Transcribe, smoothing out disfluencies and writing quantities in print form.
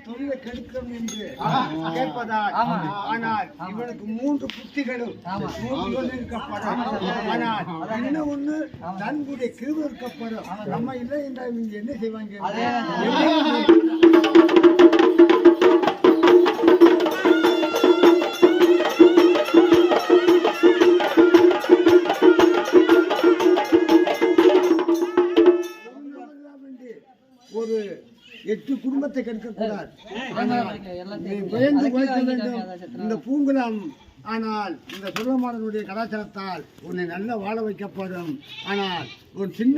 தொழிலை கெடுக்கும் என்று கேட்பதால் ஆனால் இவனுக்கு 3 புத்திகளும் இருக்கப்படும். ஆனால் இன்னும் ஒண்ணு தன்னுடைய கிருபை இருக்கப்படும். நம்ம இல்லை என்றால் இவங்க என்ன செய்வாங்க? ஒரு 8 குடும்பத்தை கெடுக்கக்கூடாது. பயந்து உழைக்க வேண்டும் இந்த பூங்குளம். ஆனால் இந்த சுரமானனுடைய கலாச்சாரத்தால் உன்னை நல்ல வாழ வைக்கப்படும். ஆனால் ஒரு சின்ன